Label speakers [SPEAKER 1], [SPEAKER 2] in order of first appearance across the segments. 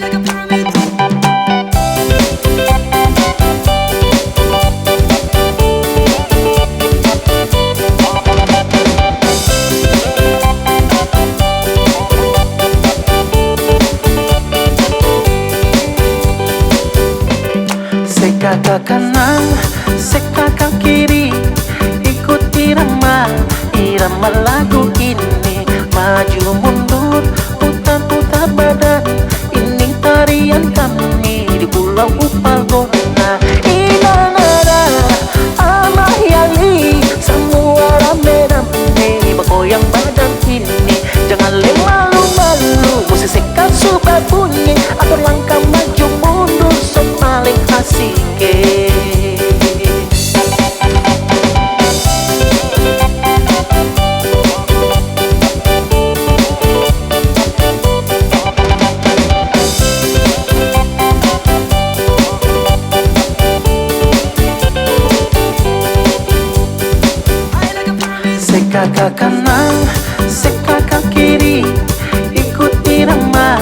[SPEAKER 1] Seka ke kanan, seka ke kiri, ikuti irama lagu ini. Maju mundur, putar-putar badan, ini tarian kami di Pulau Upalgona. Inanara, Amayali, semua rame-rame bergoyang badan ini. Jangan malu-malu, musik seka suka bunyi, atur langkah maju mundur, so paling asik. Seka ke kanan, seka ke kiri, ikuti irama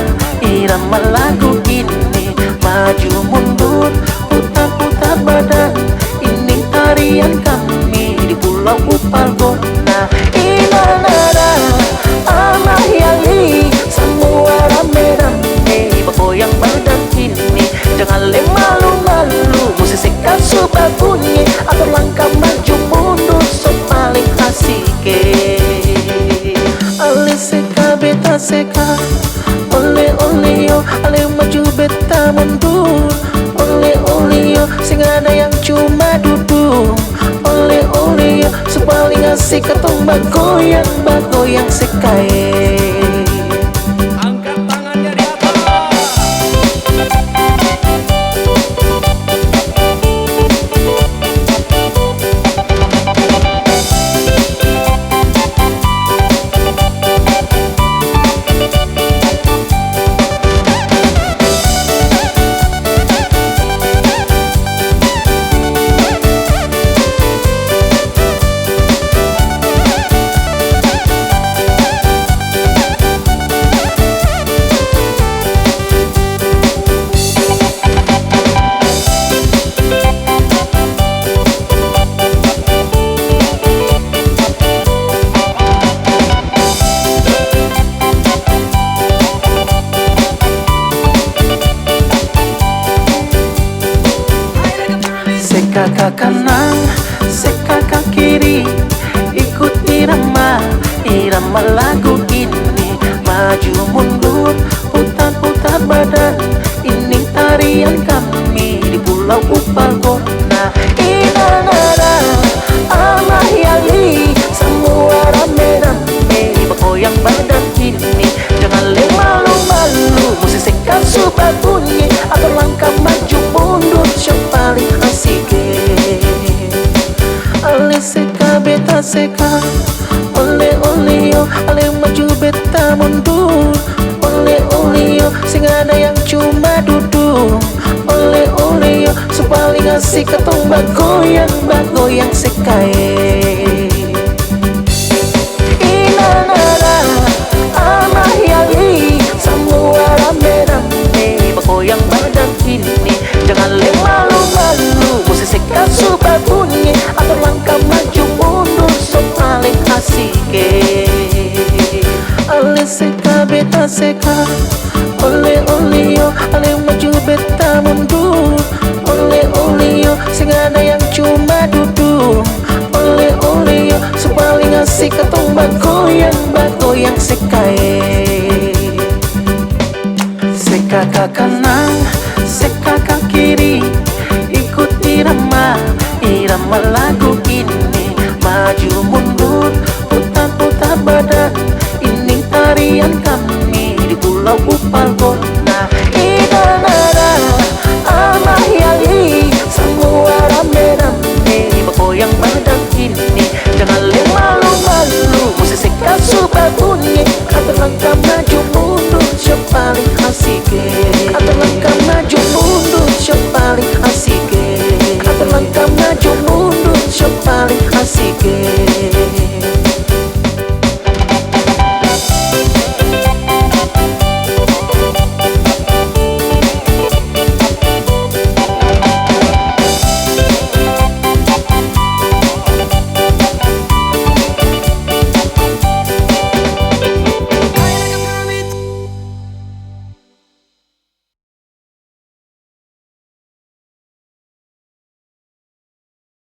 [SPEAKER 1] lagu ini. Maju mundur, putar-putar badan, ini tarian kami di Pulau Upalgona. Inanara, Amayali, semua rame-rame bergoyang badan ini. Jangan malu-malu, musik seka suka bunyi, atur langkah maju mundur, so paling asik. Ale seka beta seka, ole ole yo, ale maju beta mundur. Ole ole yo, sing ada yang cuma duduk. Ole ole yo, sepaling asik ketong bagoyang sekae.
[SPEAKER 2] Angkat tangannya di atas.
[SPEAKER 1] Seka ke kanan, seka ke kiri, ikuti irama lagu ini. Maju mundur, putar-putar badan, ini tarian kami di Pulau Upalgona. Inanara, Amayali, semua rame-rame bergoyang badan ini. Jangan malu-malu, musik seka suka bunyi, atur langkah maju mundur, so paling asik. Ale seka beta seka, ole ole yo, ale maju beta mundur. Ole ole yo, sing ada yang cuma duduk. Ole ole yo, sepaling asik ketong bagoyang sekae. Inanara, Amayali, semua rame-rame bergoyang badan ini. Jangan malu-malu, musik seka suka bunyi, atur langkah maju mundur, so paling asik. Ale seka beta seka, ole ole yo, ale maju beta mundur. Ole ole yo, sing ada yang cuma duduk. Ole ole yo, sepaling asik ketong bagoyang sekae. Seka ke kanan,